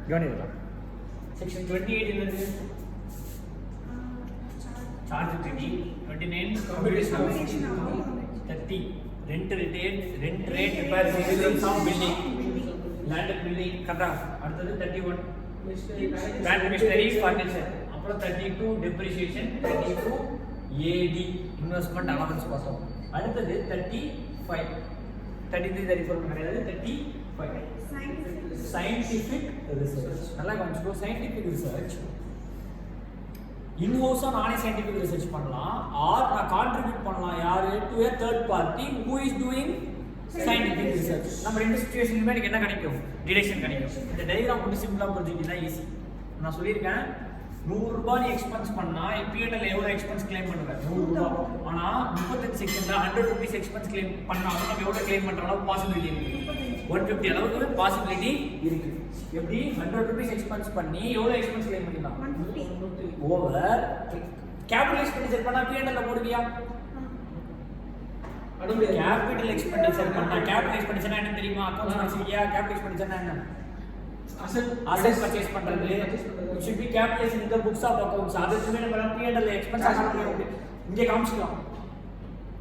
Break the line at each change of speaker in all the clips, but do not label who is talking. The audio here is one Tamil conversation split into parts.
கவனிக்கலாம். செக்ஷன் 28 என்னது? Charge treaty. 29 competition. 30 rent rates repair service of building land building கரெக்டா. அடுத்தது 31 பிளான்ட் மிஷனரி ஃபர்னிச்சர். அப்புறம் 32 டெப்ரிசியேஷன். 32 AD இன்வெஸ்ட்மென்ட் அலவன்ஸ் பார்த்தோம். அடுத்தது 35 33 34 கிடையாது 35 சயின்டிஃபிக் ரிசர்ச். நல்லா கவனிச்சுக்கோ. சயின்டிஃபிக் ரிசர்ச் இன்ஹவுஸா நானே சயின்டிஃபிக் ரிசர்ச் பண்ணலாம் ஆர் நான் கான்ட்ரிபியூட் பண்ணலாம் யாரு to a third party who is doing scientific research. நம்ம ரெண்டு சிச்சுவேஷன்லயுமே எனக்கு என்ன கிடைக்கும்? டிடக்ஷன் கிடைக்கும். இந்த டயகிராம் போட்டு சிம்பிளா புரிஞ்சுக்கிட்டா ஈஸி. நான் சொல்லியிருக்கேன் 100 ரூபாய் நீ எக்ஸ்பென்ஸ் பண்ணா P&L எவ்வளவு எக்ஸ்பென்ஸ் கிளைம் பண்ணுவேன்? 100 ரூபாய். ஆனா 35 செக்ஷன்ல 100 ரூபீஸ் எக்ஸ்பென்ஸ் கிளைம் பண்ணாலும் நம்ம எவ்வளவு கிளைம் பண்ற அளவுக்கு பாசிபிலிட்டி இருக்கு? 150 அளவுக்கு பாசிபிலிட்டி இருக்கு. எப்படி 100 ரூபீஸ் எக்ஸ்பென்ஸ் பண்ணி எவ்வளவு எக்ஸ்பென்ஸ் கிளைம் பண்ணிக்கலாம்? 150 ஓவர். கேபிட்டல் எக்ஸ்பெண்டிச்சர் பண்ணா P&L போடுவியா? அடுத்து கேபிட்டல் எக்ஸ்பெண்டிச்சர் பண்ணா கேபிட்டல் எக்ஸ்பெண்டிச்சர் என்ன தெரியுமா? அக்கவுண்ட்ஸ் வச்சிருக்கியா? கேபிட்டல் எக்ஸ்பெண்டிச்சர் என்ன? assets purchase பண்றது. it should be capitalized in the books of accounts. அதுக்குமே நம்ம P&L எக்ஸ்பென்ஸ் ஆகணும். இங்கே காமிச்சிக்கலாம்.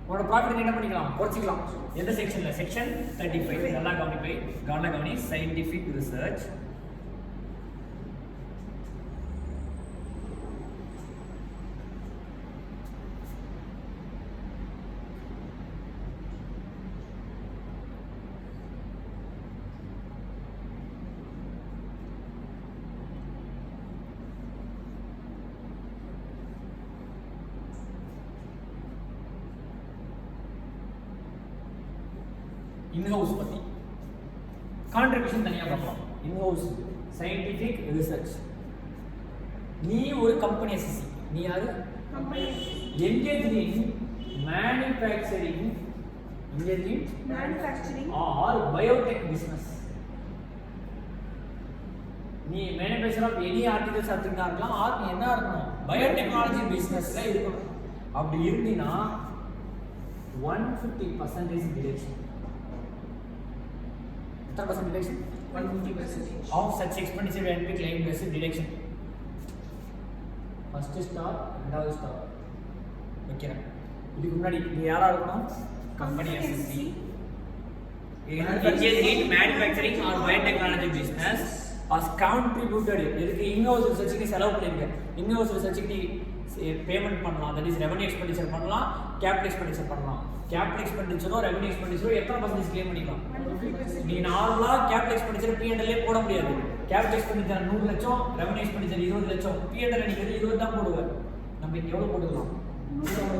உங்களோட ப்ராஃபிட் என்ன பண்ணிக்கலாம்? குறைச்சிக்கலாம். எந்த செக்ஷன்ல? செக்ஷன் 35. நல்லா கவனி. சயின்டிஃபிக் ரிசர்ச் இன்ஹவுஸ் பத்தி கான்ட்ரிபியூஷன் தனியா பார்க்கலாம். In-house scientific research. நீ ஒரு கம்பெனி எஸ்எஸ்சி. நீ யாரு? Company engaging manufacturing R Biotech business. நீ மேனுஃபேக்சர் ஆஃப் எனி ஆர்டிகல்ஸ் அப்படினா இருக்கலாம் ஆர் நீ என்ன இருக்கணும்? பயோடெக்னாலஜி பிசினஸ்ல இருக்கணும். அப்படி இருந்தீனா 150% deduction. What percent deduction? 150% of such expenditure will be claimed as a deduction. First star, ரெண்டாவது ஸ்டார் வைக்கிறேன். இதுக்கு முன்னாடி இது யாரா இருக்கணும்? Company SSC. engaged manufacturing or biotechnology business has contributed. இதுக்கு in-house research செலவு பண்ணிருக்கேன். in-house research பேமெண்ட் பண்ணலாம். தட் இஸ் ரெவென்யூ எக்ஸ்பெண்டிச்சர் பண்ணலாம், கேபிட்டல் எக்ஸ்பெண்டிச்சர் பண்ணலாம். கேபிட்டல் எக்ஸ்பெண்டிச்சரோ ரெவென்யூ எக்ஸ்பெண்டிச்சரோ எத்தனை பர்சன்டேஜ் கிளைம் பண்ணிக்கலாம்? நீ நார்மலா கேபிட்டல் எக்ஸ்பெண்டிச்சர் P&L போட முடியாது. கேபிட்டல் எக்ஸ்பெண்டிச்சர் 100 லட்சம், ரெவென்யூ எக்ஸ்பெண்டிச்சர் 20 லட்சம், P&L நீங்க 20 தான் போடுவார். நம்ம இங்க எவ்வளவு போட்டுக்கலாம்?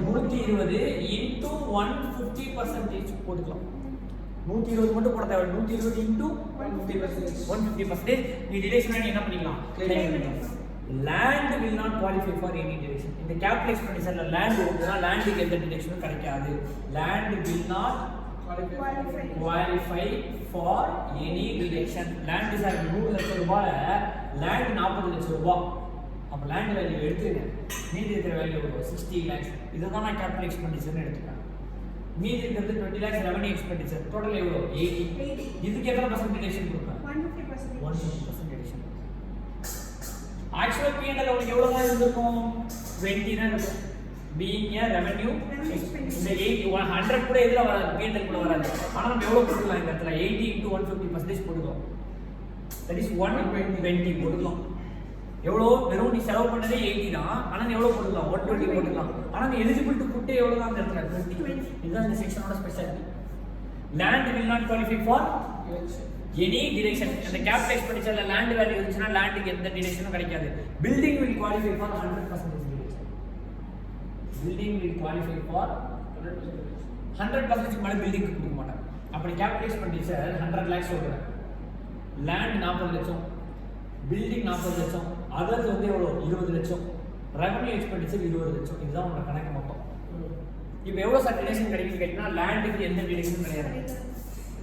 120 into 150% போட்டுக்கலாம். 120 மட்டும் போட தேவை. 120 into 150% நீ டிடக்ஷன் என்ன பண்ணிக்கலாம்? கிளைம் பண்ணிக்கலாம். Land will not qualify for any deduction. In the capital expenditure, land ஓடுனா landக்கு எந்த டிடக்ஷனும் கிடைக்காது. Land will not qualify for any deduction. Land is at 100 லட்சம் ரூபாய், land 40 லட்சம் ரூபாய். அப்ப land வேல்யூ எடுத்துங்க. மீதி இருக்கிற வேல்யூ 60 lakhs. இதுதான் நான் capital expenditure எடுத்துக்கிறேன். மீதி இருக்கிறது 20 lakhs revenue expenditure. டோட்டல் எவ்வளவு? 80. இதுக்கு எத்தனை பர்சன்ட் டிடக்ஷன் கொடுப்பேன்? 150% டிடக்ஷன். ஆக்சுவல் P&L உங்களுக்கு எவ்வளவு தான் இருக்கும்? 20 தான் இருக்கும். being a revenue இந்த 80 100 கூட எதுல வராது? P&L கூட வராது. ஆனா நம்ம எவ்வளவு போடலாம் இந்த இடத்துல? 80 into 150% போடுறோம். that is 120 போடுறோம். எவ்வளவு? வெறும் நீ செலவு பண்ணதே 80 தான். ஆனா நீ எவ்வளவு போடலாம்? 120 போடலாம். ஆனா நீ எலிஜிபிள் டு புட் எவ்வளவு தான் இந்த இடத்துல? 20. இதுதான் இந்த செக்ஷனோட speciality. land will not qualify for any deduction. அந்த capital expenditure land value இருந்துச்சுனா landக்கு எந்த டிடக்ஷனும் கிடைக்காது. building will qualify for 100% deduction. building will qualify for 100% மேல building கொடுக்க மாட்டாங்க. அப்படி capital expenditure 100 lakhs சொல்றேன். land 40 லட்சம், building 40 லட்சம், others வந்து எவ்வளவு? 20 லட்சம், revenue expenditure 20 லட்சம். இதுதான் உங்க கணக்கு மொத்தம். இப்போ எவ்வளவு சார் டிடக்ஷன் கிடைக்குன்னு கேட்டா landக்கு எந்த டிடக்ஷனும் கிடையாது.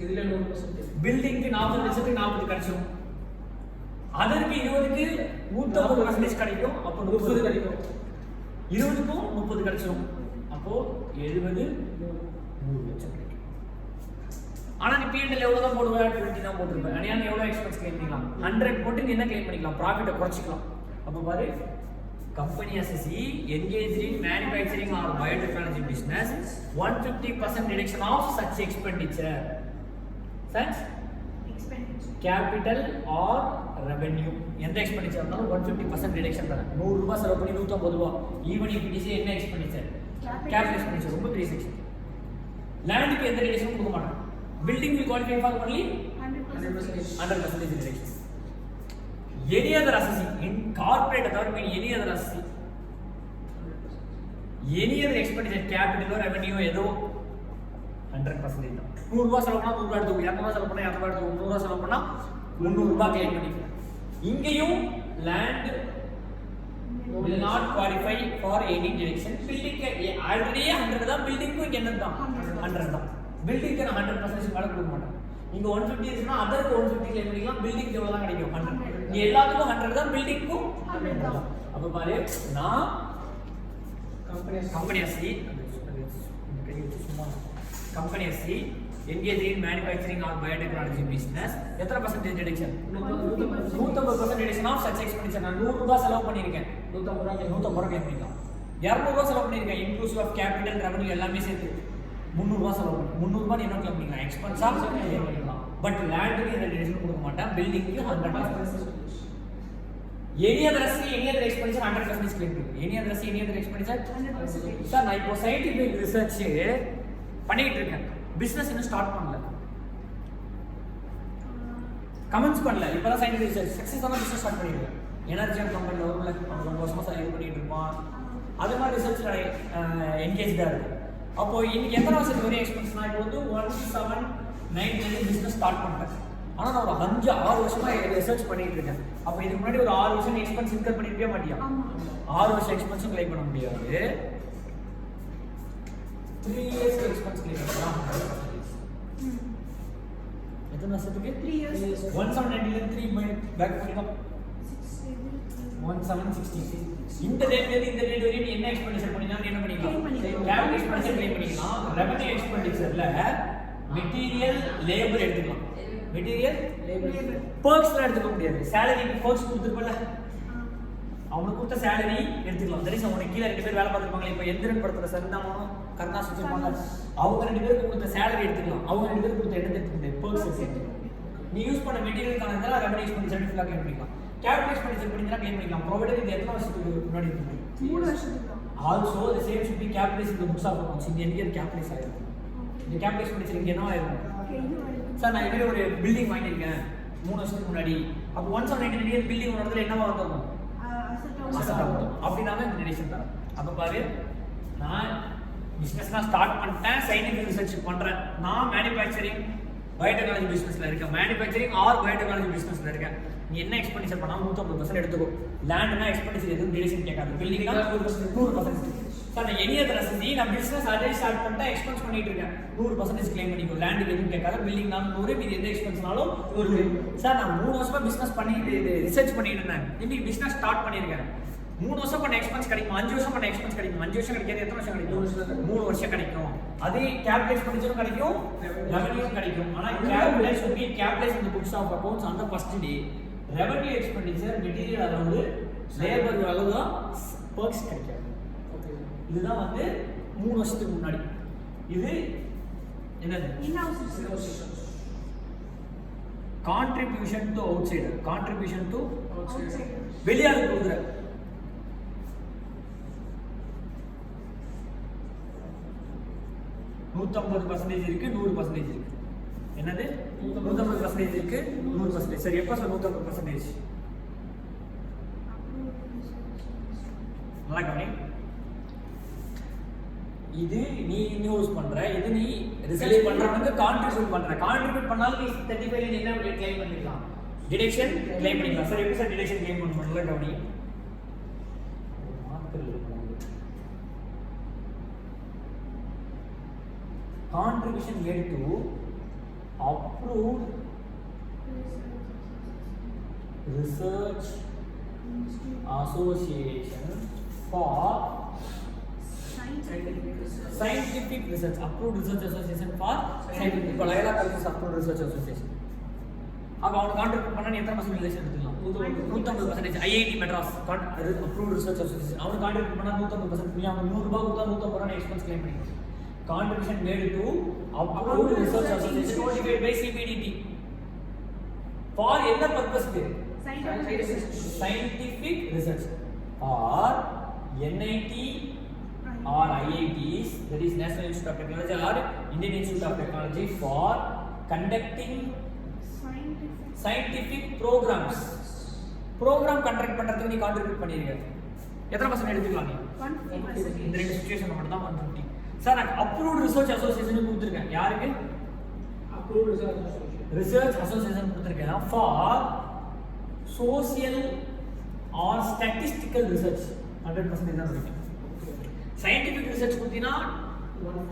இதுல 100% பில்டிங்க்கு 40 லட்சத்துக்கு 40 கிடைக்கும். அதற்கு 20க்கு 150% கிடைக்கும். அப்ப 30 கிடைக்கும். 20க்கும் 30 கிடைச்சிரும். அப்போ 70 100 லட்சம் கிடைக்கும். ஆனா நீ P&L எவ்வளவு தான் போடுவ 20 தான் போட்டுருப்ப. அனியா நீ எவ்வளவு எக்ஸ்பென்ஸ் க்ளைம் பண்ணிக்கலாம் 100 போட்டு நீ என்ன க்ளைம் பண்ணிக்கலாம் ப்ராஃபிட்ட குறைச்சிக்கலாம். அப்ப பாரு company assessee engaged in manufacturing or biotechnology business 150% reduction of such expenditure. Such capital or revenue எந்த எக்ஸ்பெண்டிச்சர் இருந்தாலும் 150% ரிடக்ஷன் தரேன். 100 ரூபாய் செலவு பண்ணி 150 ரூபாய் ஈவன் இஃப் இட் இஸ் என்ன எக்ஸ்பெண்டிச்சர் கேபிட்டல் எக்ஸ்பெண்டிச்சர் ரொம்ப பெரிய செக்ஷன். லேண்டுக்கு எந்த ரிடக்ஷனும் கொடுக்க மாட்டாங்க. Building will qualify for only 100% reduction. Any other assessing in corporate authority, any other assessing, any other expenditure capital or revenue ஏதோ 100% தான். 100 ரூபாய் செலவு பண்ணா 100 ரூபாய் எடுத்துக்கோ, 200 ரூபாய் செலவு பண்ணா 200 ரூபாய் எடுத்துக்கோ, 300 ரூபாய் செலவு பண்ணா 300 ரூபாய் க்ளைம் பண்ணிக்கலாம். இங்கேயும் land will not qualify for any deduction. Building already 100 தான், building க்கு என்ன தான் 100 தான். building க்கு 100% மேல கொடுக்க மாட்டாங்க. இங்க 150 இருக்குனா அதருக்கு 150 க்ளைம் பண்ணிக்கலாம். building க்கு எவ்வளவு தான் கிடைக்கும் 100. இங்க எல்லாத்துக்கும் 100 தான், building க்கும் 100 தான். அப்ப பாரு நான் company C company C engaged in manufacturing or biotechnology business எத்தனை percentage reduction 150% reduction of such expenditure. நான் 100 ரூபாய் செலவு பண்ணிருக்கேன் 150 ரூபாய் க்ளைம் பண்ணிக்கலாம். 200 ரூபாய் செலவு பண்ணிருக்கேன் inclusive of capital revenue எல்லாமே சேர்த்து 300 ரூபாய் செலவு பண்ணி 300 ரூபாய் என்ன க்ளைம் பண்ணிக்கலாம் எக்ஸ்பென்ஸ் ஆஃப் க்ளைம் பண்ணிக்கலாம். பட் லேண்டுக்கு இந்த ரிடக்ஷன் கொடுக்க மாட்டேன், பில்டிங்க்கு 100%. any other assessee any other expenditure 100% claim பண்ணுங்க. any other assessee any other expenditure 100%. Sir நான் இப்போ சயின்டிஃபிக் ரிசர்ச் பண்ணிட்டு இருக்கேன், பிசினஸ் இன்னும் ஸ்டார்ட் பண்ணல, கமெண்ட்ஸ் பண்ணல, இப்பதான் சயின்டிஃபிக் ரிசர்ச் சக்சஸ் ஆன பிசினஸ் ஸ்டார்ட் பண்ணிருக்கேன். எனர்ஜி கம்பெனில ஒரு ரொம்ப வருஷமா இது பண்ணிட்டு இருப்பான், அது மாதிரி ரிசர்ச்ல என்கேஜ்டா இருக்கு. அப்போ இன்னைக்கு எத்தனை வருஷத்துக்கு வரையும் எக்ஸ்பென்ஸ் நான் இப்போ வந்து 17-9 பிசினஸ் ஸ்டார்ட் பண்ணிட்டேன். ஆனா நான் ஒரு 5-6 வருஷமா ரிசர்ச் பண்ணிட்டு இருக்கேன். அப்ப இதுக்கு முன்னாடி ஒரு 6 வருஷம் எக்ஸ்பென்ஸ் இன்கர் பண்ணிருக்கவே மாட்டியா, 6 வருஷம் எக்ஸ்பென்ஸும் க்ளைம் பண்ண முடியாது. 3 years expense claim பண்ணலாம். எத்தனை வருஷத்துக்கு 3 years 179 ல 3 மைனஸ் பேக் பண்ணினா 1760. இந்த டேட்ல இருந்து இந்த டேட் வரையும் என்ன எக்ஸ்பெண்டிச்சர் பண்ணினாலும் என்ன பண்ணிக்கலாம் கேபிட்டல் எக்ஸ்பெண்டிச்சர் க்ளைம் பண்ணிக்கலாம். ரெவென்யூ எக்ஸ்பெண்டிச்சர்ல மெட்டீரியல் லேபர் எடுத்துக்கலாம். மெட்டீரியல் லேபர் பெர்க்ஸ்ல எடுத்துக்க முடியாது. salary பெர்க்ஸ் கொடுத்துருப்பல, அவனுக்கு கொடுத்த salary எடுத்துக்கலாம். தட் இஸ் அவனுக்கு கீழ 2 பேர் வேலை பார்த்துப்பாங்க. இப்போ எந்திரன் படத்துல சந்தானம் கர்ணா சுச்சிருப்பாங்க, அவங்க 2 பேருக்கு கொடுத்த salary எடுத்துக்கலாம். அவங்க 2 பேருக்கு கொடுத்த இடத்தை எடுத்துக்கலாம், பெர்க்ஸ் எடுத்துக்கலாம். நீ யூஸ் பண்ண மெட்டீரியல் காரணத்தால ரெவென்யூ எக்ஸ்பெண்டிச்சர் ஃபுல்லா க்ளைம் பண்ணிக்கலாம். கேபிட்டல் எக்ஸ்பெண்டிச்சர் பண்ணினா க்ளைம் பண்ணிக்கலாம். ப்ரொவைடட் இது எத்தனை வருஷத்துக்கு முன்னாடி இருக்கு 3 வருஷத்துக்கு. Also the same should be capitalised in the books of accounts. இந்த என்கிட்ட கேபிட்டலைஸ் ஆயிருக்கும். இந்த கேபிட்டல் எக்ஸ்பெண்டிச்சர் இங்க என்ன ஆயிருக்கும் சார், நான் இதே ஒரு பில்டிங் வாங்கியிருக்கேன் 3 வருஷத்துக்கு முன்னாடி. அப்போ 179 பில்டிங் ஒரு இடத்துல என்னவா வந்திருக்கும் அசெட் ஆகும். அப்படினால இந்த ரிலேஷன் தான். அப்ப பாரு நான் பிசினஸ் நான் ஸ்டார்ட் பண்ணிட்டேன், சயின்டிஃபிக் ரிசர்ச் பண்றேன். நான் மேனுஃபேக்சரிங் பயோடெக்னாலஜி பிசினஸ்ல இருக்கேன், மேனுஃபேக்சரிங் ஆர் பயோடெக்னாலஜி பிசினஸ்ல இருக்கேன். நீ என்ன எக்ஸ்பெண்டிச்சர் பண்ணா 150% எடுத்துக்கோ. லேண்ட்னா எக்ஸ்பெண்டிச்சர் எதுவும் டிரெக்ஷன் கேட்காது, பில்டிங்னா 100%. சார் நான் எனி அதர் அசெட் நான் பிசினஸ் ஆல்ரெடி ஸ்டார்ட் பண்ணிட்டேன், எக்ஸ்பென்ஸ் பண்ணிட்டு இருக்கேன், 100% க்ளைம் பண்ணிக்கோ. லேண்டுக்கு எதுவும் கேட்காது, பில்டிங்னாலும் 100, மீதி எந்த எக்ஸ்பென்ஸ்னாலும் 100. சார் நான் 3 வருஷமா பிசினஸ் பண்ணிட்டு ரிசர்ச் பண்ணிட்டு இருந்தேன், இன்னைக்கு பிசினஸ் ஸ்டார்ட் பண்ணியிருக்கேன். 3 வருஷம் பண்ண எக்ஸ்பென்ஸ் கிடைக்கும், 5 வருஷம் பண்ண எக்ஸ்பென்ஸ் கிடைக்கும். 5 வருஷம் கிடைக்காது, எத்தனை வருஷம் கிடைக்கும் 3 வருஷம் கிடைக்கும். அதே கேபிட்டல் எக்ஸ்பெண்டிச்சரும் கிடைக்கும், ரெவென்யூவும் கிடைக்கும். ஆனா capital should be capitalized in the books of accounts on the first day. Revenue expenditure material அளவு லேபர் அளவு தான் பெர்க்ஸ் கிடைக்காது. இதுதான் வந்து 3 வருஷத்துக்கு முன்னாடி. இது என்னது contribution to outsider, contribution to வெளியாளு கொடுக்குற 150% இருக்கு, 100% இருக்கு. என்னது 150% இருக்கு, 100%. சரி எப்ப சார் 150%? நல்லா கவனி. இது நீ யூஸ் பண்ற, இது நீ ரிசர்ச் பண்றவங்க கான்ட்ரிபியூட் பண்ற. கான்ட்ரிபியூட் பண்ணாலும் நீ 35 ல என்ன க்ளைம் பண்ணிக்கலாம், டிடக்ஷன் க்ளைம் பண்ணிக்கலாம். சார் எப்படி சார் டிடக்ஷன் க்ளைம் பண்ணணும்? நல்லா கவனி. contribution made to approved research association for scientific research, approved research association for scientific. இப்போ Loyola college approved research association. அப்ப அவங்க கான்ட்ரிபியூட் பண்ணா எத்தனை பர்சன்ட் ரிலேஷன் எடுத்துக்கலாம்? 150%. IIT Madras approved research association அவங்க கான்ட்ரிபியூட் பண்ணா 150%. நீ அவங்க 100 ரூபாய் கொடுத்தா 150 ரூபாய் எக்ஸ்பென்ஸ் கிளைம் பண்ணி. Contribution made to approved research association notified by CPDT. For என்ன purpose? Scientific research. Or NIT or IITs, that is National Institute of Technology or Indian Institute of Technology, for conducting scientific programs. Program conduct பண்றதுக்கு நீ contribute பண்ணிருக்க. எத்தனை பர்சன்ட் எடுத்துக்கலாம் நீ? 150%. இந்த ரெண்டு சிச்சுவேஷன் மட்டும் தான் 150. சார் நான் approved research association கொடுத்திருக்கேன். யாருக்கு? approved research association கொடுத்திருக்கேன் for social or statistical research. 100% தான் இருக்கு. scientific research கொடுத்தீனா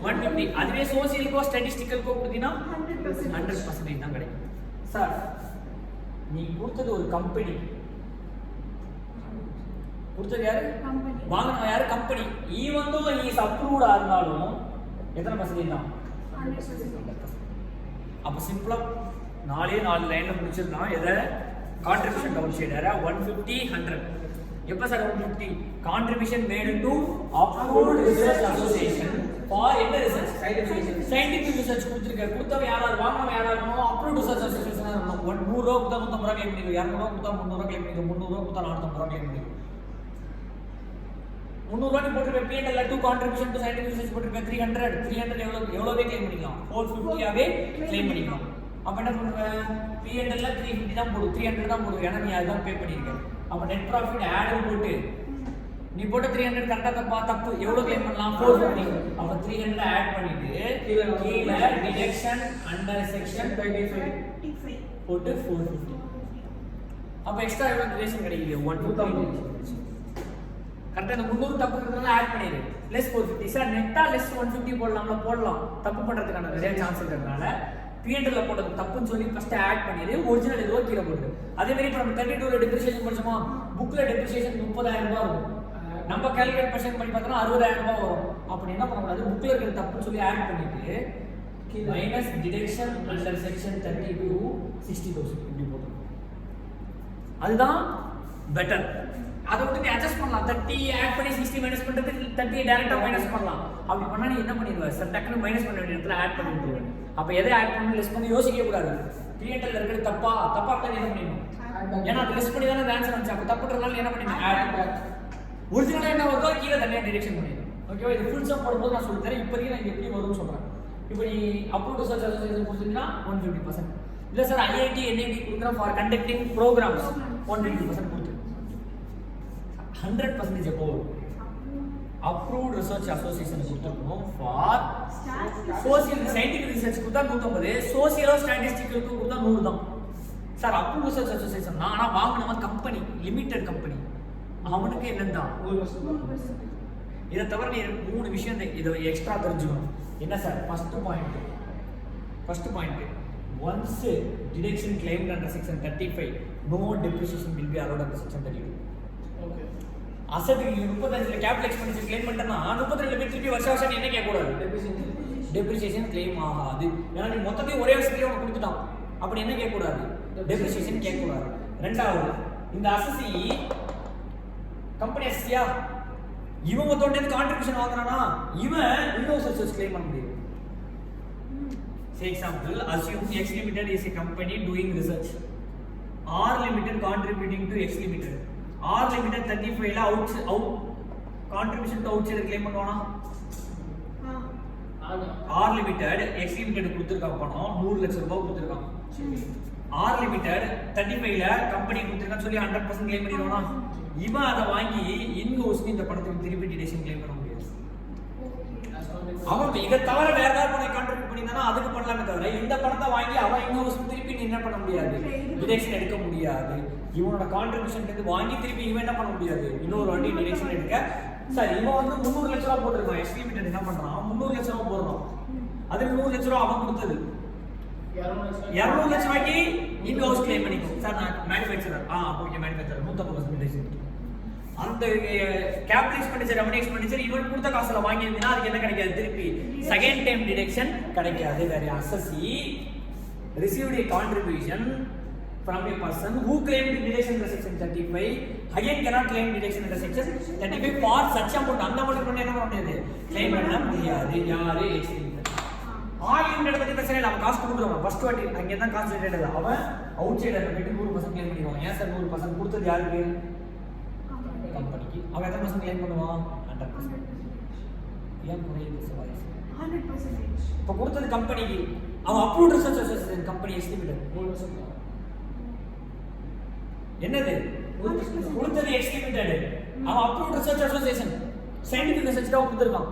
150. அதுவே சோசியல்கோ ஸ்டாட்டிஸ்டிக்கல்கோ கொடுத்தீனா 100% தான் கிடைக்கும். சார் நீ கொடுத்தது ஒரு கம்பெனி, கொடுத்தது யாரு? வாங்கின யாரு? Company. Even though he is அப்ரூவ்டா இருந்தாலும் எத்தனை பர்சன்டேஜ் தான்? 100%. அப்ப சிம்பிளா 4 லைன்ல முடிச்சிடலாம். எதை? கான்ட்ரிபியூஷன் டவுன் ஷேடர 150 100. எப்ப sir 150? Contribution made to approved research association for என்ன ரிசர்ச்? சயின்டிஃபிக் ரிசர்ச் கொடுத்திருக்க. கொடுத்தவ யாராவது வாங்கினவங்க யாராவது இருக்கணும்? அப்ரூவ்ட் ரிசர்ச் அசோசியேஷன் இருக்கணும். 100 ரூபாய் கொடுத்தா 150 ரூபாய் கிளைம் பண்ணிக்கோ, 200 ரூபாய் கொடுத்தா 300 ரூபாய் கிளைம் பண்ணிக்கோ, 300 ரூபாய் கொடுத்தா 450 ரூபாய் கிளைம் பண்ணிக்கோ. 300 ரூபாய் போட்டுருக்க. P&L to contribution to scientific research போட்டுருக்க 300 எவ்வளவே கிளைம் பண்ணிக்கலாம்? 450 ஆவே கிளைம் பண்ணிக்கலாம். அப்ப என்ன பண்ணுவ? P&L ல 350 தான் போடு, 300 தான் போடு. ஏன்னா நீ அதான் பே பண்ணிருக்க. அப்ப நெட் ப்ராஃபிட் ஆட் போட்டு நீ போட்ட 300 கரெக்ட்டா தப்பா? தப்பு. எவ்வளவு கிளைம் பண்ணலாம்? 450. அப்ப 300 ஆட் பண்ணிட்டு கீழ டிடக்ஷன் அண்டர் செக்ஷன் 35 போட்டு 450. அப்ப எக்ஸ்ட்ரா எவ்வளவு ரிலேஷன் கிடைக்குது? 150. கரெக்ட்டா இந்த 300 தப்புன்றதுனால ஆட் பண்ணிரு. லெஸ் 450. சார் நெட்டா லெஸ் 150 போடலாம்ல? போடலாம். தப்பு பண்றதுக்கான நிறைய சான்ஸ் இருக்கிறதுனால P&L ல போட்டது தப்புன்னு சொல்லி ஃபர்ஸ்ட் ஆட் பண்ணிரு. ஒரிஜினல் எதுவோ கீழ போடு. அதே மாதிரி இப்ப நம்ம 32 ல டெப்ரிசியேஷன் படிச்சோமா? புக்ல டெப்ரிசியேஷன் 30000 ரூபாய் வரும். நம்ம கால்குலேட் பண்ணி பார்த்தா 60000 ரூபாய் வரும். அப்ப என்ன பண்ண கூடாது? புக்ல இருக்கிற தப்புன்னு சொல்லி ஆட் பண்ணிட்டு மைனஸ் டிடக்ஷன் அண்டர் செக்ஷன் 32 60000 இப்படி போடு. அதுதான் பெட்டர். அதை விட்டு நீ அட்ஜஸ்ட் பண்ணலாம். 30 ஆட் பண்ணி 60 மைனஸ் பண்றது 30 டைரக்டா மைனஸ் பண்ணலாம். அப்படி பண்ணா நீ என்ன பண்ணிடுவ? சார் டக்குனு மைனஸ் பண்ண வேண்டிய இடத்துல ஆட் பண்ணி விட்டுருவேன். அப்ப எதை ஆட் பண்ணணும்? லெஸ் பண்ணி யோசிக்கவே கூடாது. P&L ல இருக்கிறது தப்பா தான் என்ன பண்ணிடணும்? ஏன்னா அது லெஸ் பண்ணி தானே ஆன்சர் வந்துச்சு. அப்ப தப்புன்றதுனால என்ன பண்ணிடணும்? ஆட். ஒரிஜினலா என்ன வருதோ கீழே தனியா டிரெக்ஷன் பண்ணிடணும். ஓகேவா? இது ஃபுல் சம் போடும்போது நான் சொல்லி தரேன். இப்போதைக்கு நான் எப்படி வரும்னு சொல்றேன். இப்போ நீ அப்ரூவ்ட் ரிசர்ச் அசோசியேஷன் கொடுத்தீங்கன்னா 150%. இல்ல சார் IIT NIT கொடுக்குறோம் ஃபார் கண்டக்டிங் ப்ரோக்ராம்ஸ் 150% கொடுத்து 100% எப்போ அப்ரூவ்ட் ரிசர்ச் அசோசியேஷன் கொடுத்துருக்கணும். ஃபார் சோசியல் சயின்டிஃபிக் ரிசர்ச் கொடுத்தா 150, சோசியலோ ஸ்டாட்டிஸ்டிக்கலுக்கு கொடுத்தா 100 தான். சார் அப்ரூவ்ட் ரிசர்ச் அசோசியேஷன் ஆனா வாங்கினவன் கம்பெனி, லிமிடெட் கம்பெனி, அவனுக்கு என்னதான் 100%. இதை தவிர நீ 3 விஷயம் இதை எக்ஸ்ட்ரா தெரிஞ்சுக்கணும். என்ன sir? First point once deduction claimed under section 35 no depreciation will be allowed under section 32.
Okay.
அசெட்டுக்கு 35ல கேபிட்டல் எக்ஸ்பெண்டிச்சர் கிளைம் பண்ணனா 32ல போய் திருப்பி வருஷம் என்ன கேட்க கூடாது? டெப்ரிசியேஷன் கிளைம் ஆகாது. ஏன்னா நீ மொத்தத்தையும் ஒரே வருஷத்துலயே உனக்கு கொடுத்துட்டான். அப்படி என்ன கேட்க கூடாது? டெப்ரிசியேஷன் கேட்க கூடாது. ரெண்டாவது, இந்த அசசி கம்பெனி அசசியா இவன் மொத்தோட கான்ட்ரிபியூஷன் வாங்குறானா இவன் இன்னொரு சர்வீஸ் கிளைம் பண்ண முடியும். For example, assume X Limited is a company doing research. R Limited contributing to X Limited. R Limited 35 ல out contribution to outside claim பண்ணுவானா? R Limited X Limited கொடுத்திருக்காங்க பணம் 100 லட்சம் ரூபாய் கொடுத்திருக்காங்க. R Limited 35 ல கம்பெனி கொடுத்திருக்கான்னு சொல்லி 100% claim பண்ணிடுவானா? இவன் அதை வாங்கி இன்ஹவுஸ்க்கு இந்த பணத்துக்கு திருப்பி டிடக்ஷன் claim பண்ண முடியாது. அவன் இதை தவிர வேற ஏதாவது பணம் கான்ட்ரிபியூட் பண்ணியிருந்தானா அதுக்கு பண்ணலாமே தவிர இந்த பணத்தை வாங்கி அவன் இன்ஹவுஸ் திருப்பி நீ என்ன பண்ண முடியாது? டிடக்ஷன் எடுக்க முடியாது. இவனோட கான்ட்ரிபியூஷன் வாங்கி திருப்பி இவன் என்ன பண்ண முடியாது? இன்னொரு வாட்டி டிடக்ஷன் எடுக்க. சார் இவன் வந்து 300 லட்சம் ரூபாய் போட்டிருக்கான். எக்ஸ் லிமிடெட் என்ன பண்றான்? 300 லட்சம் ரூபாய் போடுறான். அதுக்கு 100 லட்சம் ரூபாய் அவன் கொடுத்தது 200 லட்சம் ரூபாய்க்கு இன்ஹவுஸ் கிளைம் பண்ணிக்கும். சார் நான் மேனுஃபேக்சரர் ஓகே மேனுஃபேக்சரர் 150% அந்த கேபிட்டல் எக்ஸ்பெண்டிச்சர் ரெவன்யூ எக்ஸ்பெண்டிச்சர் இவன் கொடுத்த காசுல வாங்கியிருந்தீங்கன்னா அதுக்கு என்ன கிடைக்காது, திருப்பி செகண்ட் டைம் டிடக்ஷன் கிடைக்காது. வேற அசஸி received a contribution from a person who claimed deduction under section 35 again cannot claim deduction under section 35 for such amount. அந்த அமௌண்ட் பண்ண என்ன பண்ண முடியாது, கிளைம் பண்ண முடியாது. யாரு எக்ஸ்பெண்டிச்சர் யூனிட் பத்தி பிரச்சனை இல்லை, அவன் காசு கொடுக்குறவன் ஃபர்ஸ்ட் வாட்டி அங்கே தான் கான்சென்ட்ரேட், அவன் அவுட் சைடர் போயிட்டு 100% கிளைம் பண்ணிடுவான். ஏன் சார் 100% கொடுத்தது யாருக்கு, கம்பெனிக்கு. அவன் எத்தனை பர்சன்ட் கிளைம் பண்ணுவான், 100%. ஏன் குறையுது வாய்ஸ்
100%.
இப்போ கொடுத்தது கம்பெனிக்கு, அவன் approved research association company estimated 100%. என்னது கொடுத்தது எஸ்டிமேட்டட், அவன் approved research association scientific research தான் கொடுத்துருக்கான்.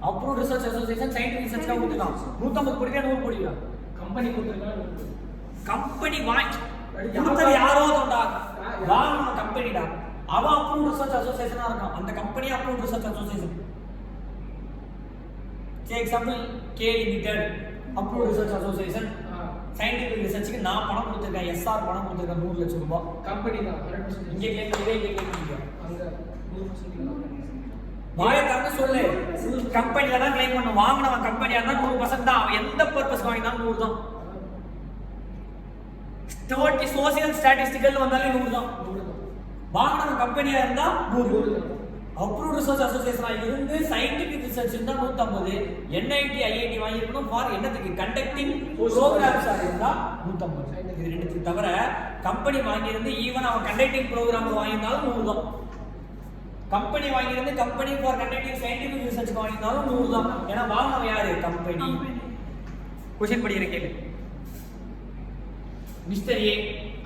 Approved research association scientific research தான் கொடுத்துருக்கான். 150 கோடி 100 கோடி
கம்பெனி கொடுத்துருக்காங்க.
கம்பெனி வாங்கி கொடுத்தது யாரோ தோண்டா வாங்க கம்பெனிடா, அவன் அப்ரூவ்ட் ரிசர்ச் அசோசியேஷனா இருக்கான். அந்த company approved research association. For example K limited approved research association scientific ரிசர்ச்சுக்கு நான் பணம் கொடுத்துருக்கேன், எஸ்ஆர் பணம் கொடுத்துருக்கேன் 100 லட்சம் ரூபாய்.
கம்பெனி தான் 100%.
இங்கே கிளைம் பண்ணிடுவேன், இங்கே கிளைம் பண்ணிடுவேன்.
அங்க 100%
வாயை தந்து சொல்லு, கம்பெனில தான் கிளைம் பண்ண, வாங்கினவன் கம்பெனியா இருந்தா 100% தான். அவன் எந்த பர்பஸ் வாங்கினாலும் 100 தான். சோசியல் ஸ்டாட்டிஸ்டிக்கல் வந்தாலே 100 தான். வாங்கினவன் கம்பெனியா இருந்தா 100. அப்ரூவ்ட் ரிசர்ச் அசோசியேஷனா இருந்து சயின்டிபிக் ரிசர்ச் இருந்தா 150. என்ஐடி ஐஐடி வாங்கியிருக்கணும் ஃபார் என்னத்துக்கு, கண்டக்டிங் ப்ரோக்ராம்ஸ் இருந்தா 150. இது ரெண்டுத்துக்கு தவிர கம்பெனி வாங்கியிருந்து ஈவன் அவன் கண்டக்டிங் ப்ரோக்ராம் வாங்கியிருந்தாலும் 100 தான். கம்பெனி வாங்கியிருந்து company for conducting scientific research வாங்கியிருந்தாலும் 100 தான். ஏன்னா வாங்கினவன் யாரு, கம்பெனி. கொஸ்டின் படிக்கிற கேள்வி, மிஸ்டர் ஏ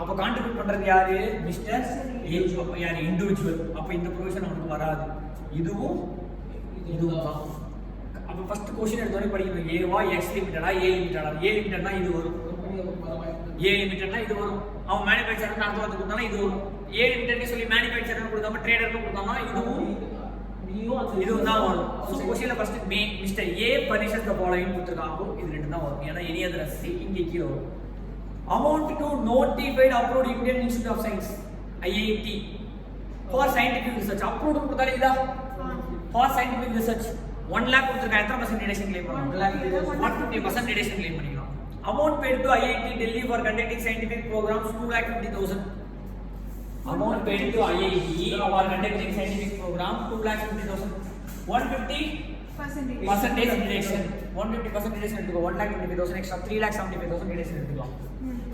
அப்ப கான்ட்ரிபியூட் பண்றது யாரு, மிஸ்டர் ஏ. அப்ப யாரு, இண்டிவிஜுவல். அப்ப இந்த ப்ரொவிஷன் அவனுக்கு வராது. இதுவும் இதுவும் தான். அப்ப ஃபர்ஸ்ட் क्वेश्चन எடுத்தோனே படிக்கணும், ஏவா எக்ஸ் லிமிட்டடா ஏ லிமிட்டடா. ஏ லிமிட்டட்னா இது வரும், ஏ லிமிட்டட்னா இது வரும். அவன் மேனுஃபேக்சரர் நடத்துறதுக்கு கொடுத்தானா இது வரும். ஏ லிமிட்டட்னு சொல்லி மேனுஃபேக்சரர் கொடுக்காம ட்ரேடருக்கு கொடுத்தானா இதுவும் இதுவும் தான் வரும். ஸோ क्वेश्चनல first Mister A furnishes the following கொடுத்துருக்காங்க, இது ரெண்டு தான் வரும். ஏன்னா எனி அதர் சி இங்கே கீழே வரும். Amount to notified approved Indian Institute of Science IIT for scientific research. Approved கொடுத்தாலே இதா for scientific research 1 lakh கொடுத்திருக்கா. எத்தனை பர்சன்ட் டிடக்ஷன் கிளைம் பண்ணலாம், 150% டிடக்ஷன் கிளைம் பண்ணிக்கலாம். Amount paid to IIT Delhi for conducting scientific programs 2,50,000. Amount paid to IIT for conducting scientific program 2,50,000. 150% deduction 150% deduction எடுத்துக்கோ. 1,25,000 எக்ஸ்ட்ரா 3,75,000 டிடக்ஷன் எடுத்துக்கலாம்.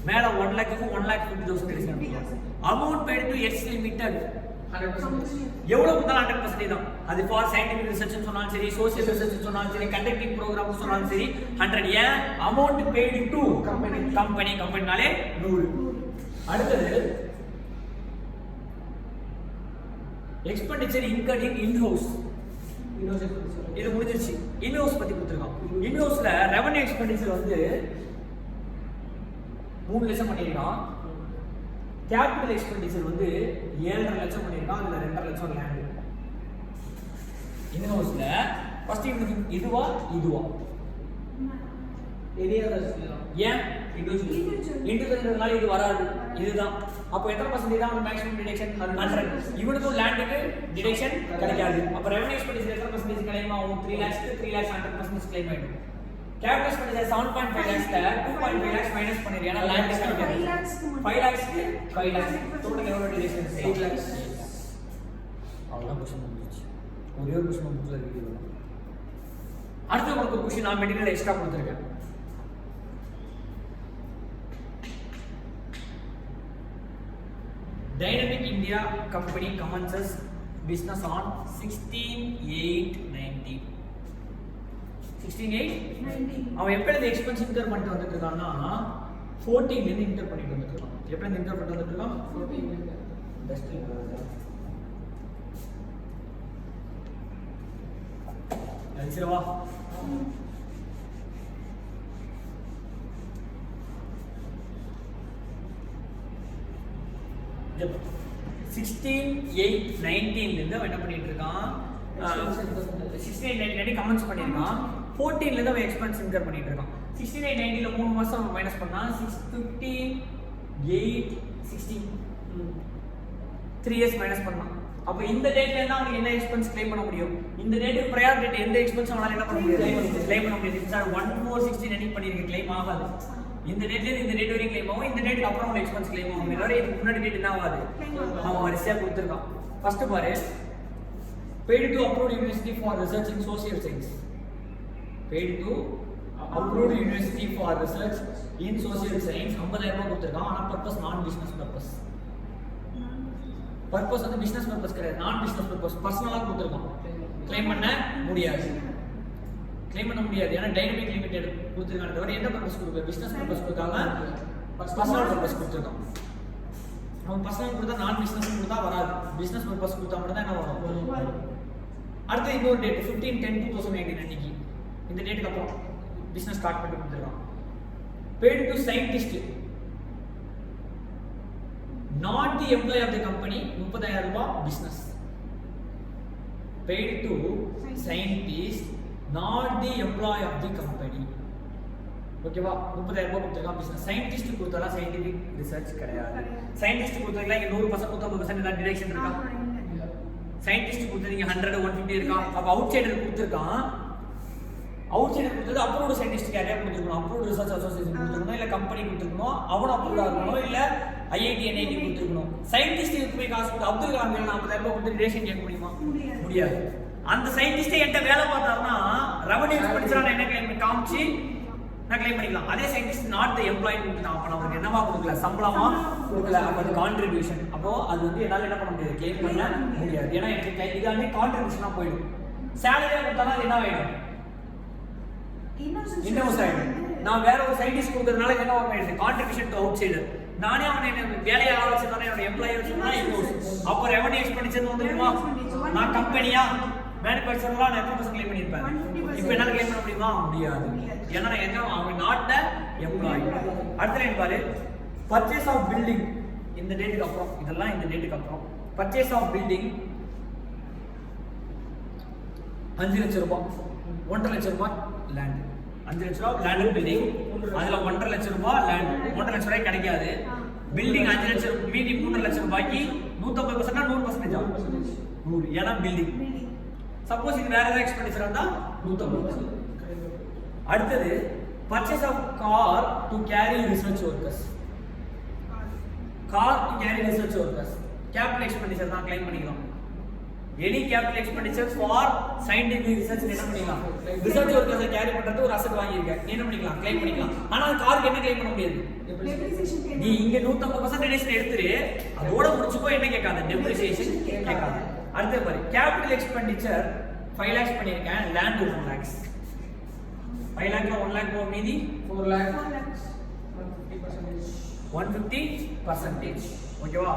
மேல 1 lakhக்கு 1,50,000 டிடக்ஷன் எடுத்துக்கலாம். Amount paid to X limited 100%. எவ்வளவு கொடுத்தாலும் 100% தான். அது ஃபார் சயின்டிபிக் ரிசர்ச் சொன்னாலும் சரி, சோசியல் ரிசர்ச் சொன்னாலும் சரி, கண்டக்டிங் ப்ரோக்ராம் சொன்னாலும் சரி 100. ஏன் அமௌண்ட் paid to கம்பெனினாலே 100. அடுத்தது எக்ஸ்பெண்டிச்சர் இன்கர்ட் இன் ஹவுஸ். இது முடிஞ்சிருச்சு. இன்ஹவுஸ் பத்தி கொடுத்துருக்கான். இன்ஹவுஸ்ல ரெவன்யூ எக்ஸ்பெண்டிச்சர் வந்து 3 லட்சம் பண்ணிருக்கான். கேபிட்டல் எக்ஸ்பெண்டிச்சர் வந்து 7.5 லட்சம் பண்ணிருக்கான். அதுல 2.5 லட்சம் லேண்ட். இன்ஹவுஸ்ல ஃபர்ஸ்ட் இதுவா ஏன் இண்டிவிஜுவல்னால இது வராது, இதுதான். அப்போ எத்தனை பர்சன்டேஜ் தான் மேக்ஸிமம் டிடக்ஷன் 100. இவனுக்கும் லேண்டுக்கு டிடக்ஷன் கிடைக்காது. அப்போ ரெவன்யூ எக்ஸ்பெண்டிச்சர் எத்தனை பர்சன்டேஜ் கிளைம் ஆகும், 3 லேக்ஸ்க்கு 3 லேக்ஸ் 100% கிளைம் ஆயிடும். கேபிட்டல் எக்ஸ்பெண்டிச்சர் 7.5 லேக்ஸ்ல 2.5 லேக்ஸ் மைனஸ் பண்ணிரு. ஏன்னா லேண்ட் கிடைக்காது. 5 லேக்ஸ்க்கு 5 லேக்ஸ் டோட்டல் எவ்வளவு டிடக்ஷன், 8 லேக்ஸ். அவ்வளவுதான் क्वेश्चन முடிஞ்சிச்சு. ஒரே ஒரு क्वेश्चन புக்ல இருக்கு. அடுத்து உங்களுக்கு क्वेश्चन நான் மெட்டீரியல் எக்ஸ்ட்ரா கொடுத்திருக்கேன். Dynamic India company commences business on 16/8/19. 16/8/19. அவன் எப்ப இந்த எக்ஸ்பென்ஸ் இன்கர் பண்ணிட்டு வந்துட்டு இருக்கான்னா 14 ல இருந்து இன்கர் பண்ணிட்டு வந்துட்டு இருக்கான். எப்ப இருந்து இன்கர் பண்ணிட்டு வந்துட்டு இருக்கான், 14 ல இருந்து. பெஸ்ட் சரிவா. जब 16/8/19 இருந்து அவன் என்ன பண்ணிட்டு இருக்கான், 16/8/19 கமெண்ட்ஸ் பண்ணிருக்கான். 14 ல இருந்து அவன் எக்ஸ்பென்ஸ் இன்கர் பண்ணிட்டு இருக்கான். 16/8/19 ல 3 மாசம் அவன் மைனஸ் பண்ணா 658 16 3 இயர்ஸ் மைனஸ் பண்ணான். அப்ப இந்த டேட்ல இருந்தா அவனுக்கு என்ன எக்ஸ்பென்ஸ் கிளைம் பண்ண முடியும்? இந்த டேட்டுக்கு ப்ரையார் டேட் எந்த எக்ஸ்பென்ஸ் அவனால என்ன பண்ண முடியாது? கிளைம் பண்ண முடியாது. சார் 1416 எடிட் பண்ணிருக்கேன், கிளைம் ஆகாது. இந்த டேட்ல இருந்து இந்த டேட் வரைக்கும் கிளைம் ஆகும், இந்த டேட்க்கு அப்புறம் ஒரு எக்ஸ்பென்ஸ் கிளைம் ஆகும். இதோட இதுக்கு முன்னாடி டேட் என்ன ஆகாது? அவன் வரிசையா கொடுத்திருக்கான். ஃபர்ஸ்ட் பாரு, paid to approved university for research in social science. Paid to approved university for research in social science 50000 ரூபாய் கொடுத்திருக்கான். ஆனா பர்பஸ் நான் பிசினஸ் பர்பஸ். பர்பஸ் வந்து பிசினஸ் பர்பஸ் கிடையாது, நான் பிசினஸ் பர்பஸ். பர்சனலா கொடுத்திருக்கான், கிளைம் பண்ண முடியாது. கிளைம் பண்ண முடியாது ஏன்னா டைனமிக் லிமிடெட் கொடுத்திருக்காங்க. தவிர என்ன பர்பஸ் கொடுக்க? பிசினஸ் பர்பஸ் கொடுக்காம பர்சனல் பர்பஸ் கொடுத்திருக்கான். அவன் பர்சனல் கொடுத்தா நான் பிசினஸ் கொடுத்தா வராது, பிசினஸ் பர்பஸ் கொடுத்தா மட்டும் தான் என்ன வரும். அடுத்து இன்னொரு டேட் 15/10/2018 அன்னைக்கு இந்த டேட்டுக்கு அப்புறம் பிசினஸ் ஸ்டார்ட் பண்ணி கொடுத்திருக்கான். paid to scientist not the employee of the company 30000 ரூபாய் business. paid to scientist not the employee of the company. ஓகேவா? 30000 ரூபாய் கொடுத்திருக்கான் பிசினஸ். சயின்டிஸ்ட் கொடுத்தா சயின்டிபிக் ரிசர்ச் கிடையாது. சயின்டிஸ்ட் கொடுத்தா இங்க 100% 100% ஏதாவது டிரெக்ஷன் இருக்கா? சயின்டிஸ்ட் கொடுத்தீங்க 100 150 இருக்கா? அப்ப அவுட் சைடர் கொடுத்திருக்கான். அவுட் சைடர் கொடுத்தது அப்ரூவ்டு சயின்டிஸ்ட் யாரையா கொடுத்துருக்கணும், அப்ரூவ்டு ரிசர்ச் அசோசியேஷன் கொடுத்துருக்கணும், இல்ல கம்பெனி கொடுத்துருக்கணும், அவனும் அப்ரூவ்டா இருக்கணும், இல்ல ஐஐடி என்ஐடி கொடுத்துருக்கணும். சயின்டிஸ்ட் போய் காசு கொடுத்து அப்துல் கலாம் 40000 ரூபாய் கொடுத்து ரிலேஷன் கேட்க முடியுமா? முடியாது. அந்த சயின்டிஸ்டே என்கிட்ட வேலை பார்த்தாருன்னா ரெவன்யூ எக்ஸ்பென்டிச்சர் என்ன கிளைம் காமிச்சு நான் கிளைம் பண்ணிக்கலாம். அதே சயின்டிஸ்ட் நாட் த எம்ப்ளாயி கொடுத்துட்டான், அப்ப அவருக்கு என்னவா கொடுக்கல? சம்பளமா கொடுக்கல. அப்ப அது கான்ட்ரிபியூஷன். அப்போ அது வந்து என்னால என்ன பண்ண முடியாது? கிளைம் பண்ண முடியாது. ஏன்னா எனக்கு இதாண்டி கான்ட்ரிபியூஷனா போயிடும். சேலரியா கொடுத்தாலும் அது என்ன ஆயிடும்? இன்னோஸ் ஆயிடும். நான் வேற ஒரு சயின்டிஸ்ட் கொடுக்கறதுனால என்ன ஆயிடுது? Contribution to out cider. நானே அவனை வேலையை வச்சிருந்தானே, என்னோட எம்ப்ளாயி வச்சிருந்தா இன்னோஸ். அப்போ ரெவன்யூ எக்ஸ்பென்டிச்சர் வந்துருமா? நான் கம்பெனியா மேனுஃபேக்சரரா நான் எத்தனை பர்சன்ட் கிளைம் பண்ணிருப்பேன்? இப்போ என்னால கிளைம் பண்ண முடியுமா? முடியாது. ஏன்னா என்ன, அவங்க நாட் த எம்ப்ளாயி. அடுத்த லைன் பாரு, பர்ச்சேஸ் ஆஃப் பில்டிங் இந்த டேட்டுக்கு அப்புறம், இதெல்லாம் இந்த டேட்டுக்கு அப்புறம். பர்ச்சேஸ் ஆஃப் பில்டிங் 5 லட்சம் ரூபாய், 1.5 லட்சம் ரூபாய் லேண்ட். 5 லட்சம் ரூபாய் லேண்ட் பில்டிங், அதுல 1.5 லட்சம் ரூபாய் லேண்ட். 1.5 லட்சம் ரூபாய் கிடைக்காது. பில்டிங் 5 லட்சம், மீதி 3.5 லட்சம் ரூபாய்க்கு 150% 100%. 100 ஏன்னா பில்டிங். சப்போஸ் இது வேற ஏதாவது எக்ஸ்பென்டிச்சர் இருந்தா 150%. அடுத்தது purchase of car to carry research workers. Car to carry research workers capital expenditure தான், கிளைம் பண்ணிக்கலாம். Any capital expenditure for scientific research என்ன பண்ணிக்கலாம்? ரிசர்ச் ஒர்க்கர்ஸை கேரி பண்றது ஒரு அசெட் வாங்கியிருக்க, நீ என்ன பண்ணிக்கலாம்? கிளைம் பண்ணிக்கலாம். ஆனா காருக்கு என்ன கிளைம் பண்ண முடியாது? நீ இங்க 150% டெபிரிசியேஷன் எடுத்துரு, அதோட முடிச்சுக்கோ, என்ன கேட்காத? டெபிரிசியேஷன் கேட்காத. அடுத்த பாரு, கேபிட்டல் எக்ஸ்பென்டிச்சர் 5 lakhs பண்ணிருக்கேன், லேண்ட் 1 lakhs. 5 lakhல 1 lakh போக மீதி
4 lakh
150%. ஓகேவா?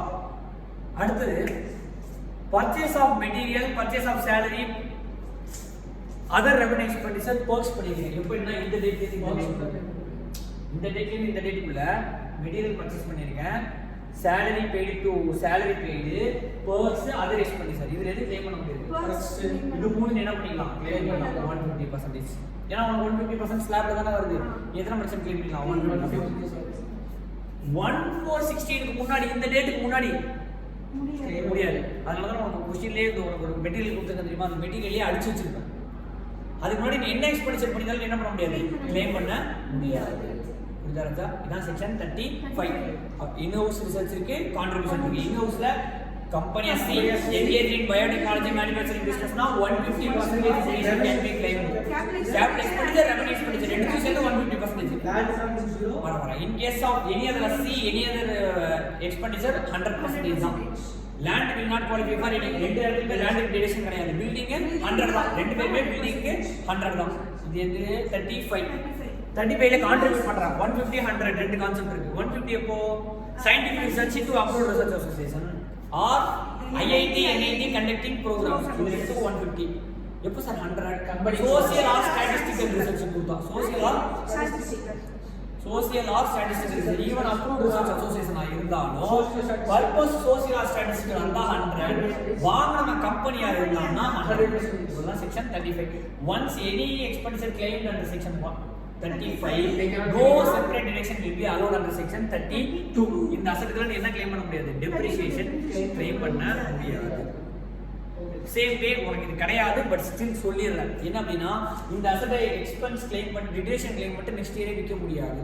அடுத்தது purchase of material, purchase of salary, other revenue expenditure perks பண்ணிருக்கேன். எப்படின்னா இந்த டேட்ல இந்த டேட்டுக்குள்ள மெட்டீரியல் பர்ச்சேஸ் பண்ணிருக்கேன், salary paid to salary paid, perks, other expenditure. இதுல எது claim பண்ண முடியாது? இது மூணு என்ன பண்ணிக்கலாம்? claim பண்ணலாம் 150%. ஏன்னா 150% ஸ்லாப்ல தான வருது. எத்தனை பர்சன்ட் claim பண்ணலாம்? 150%. 1416 க்கு முன்னாடி, இந்த டேட்டுக்கு முன்னாடி முடியாது. அதனால தான் உங்களுக்கு क्वेश्चनலயே ஒரு மெட்டீரியல் கொடுத்திருக்கேன் தெரியுமா? அந்த மெட்டீரியலே அடிச்சு வச்சிருக்கேன். அதுக்கு முன்னாடி நீ என்ன எக்ஸ்பென்டிச்சர் பண்ணினாலும் என்ன பண்ண முடியாது? claim பண்ண முடியாது. புரியுதா? இதான் செக்ஷன் 35. இன்ஹவுஸ் ரிசர்ச் இருக்கு, கான்ட்ரிபியூஷன் இருக்கு. இன்ஹவுஸ்ல company engaged in biotechnology manufacturing business னா 150% can be claimed. Capital expenditure, revenue expenditure ரெண்டுக்கும் சேர்த்து 150%. வர in case of any other expenditure 100% தான். Land will not qualify for any. ரெண்டு இடத்துல land deduction கிடையாது. பில்டிங் 100 தான். ரெண்டு பேருமே பில்டிங்க்கு 100 தான். இது எது? 35ல கான்ட்ரிபியூட் பண்றாங்க. 150 100 ரெண்டு கான்செப்ட் இருக்கு. 150 எப்போ? Scientific research to approved research association or IIT NIT conducting programs, இது ரெண்டு 150. எப்போ sir 100? Company social or statistical research கொடுத்தா, social or statistical even approved research அசோசியேஷனா இருந்தாலும் பர்பஸ் சோசியல் ஆர் ஸ்டாட்டிஸ்டிக்கல் இருந்தா 100, வாங்குன கம்பெனியா இருந்தான்னா 100%. இதெல்லாம் section 35. Once any expenditure climbed under section 35, no separate deduction will be allowed under section 32. இந்த அசெட்களை என்ன கிளைம் பண்ண முடியாது? டெப்ரிசியேஷன் கிளைம் பண்ண முடியாது. சேம் வே உனக்கு இது கிடையாது, பட் ஸ்டில் சொல்லிடுறேன். என்ன அப்படின்னா இந்த அசட்டை எக்ஸ்பென்ஸ் கிளைம் பண்ணி டிடேஷன் கிளைம் மட்டும் நெக்ஸ்ட் இயரே விற்க முடியாது.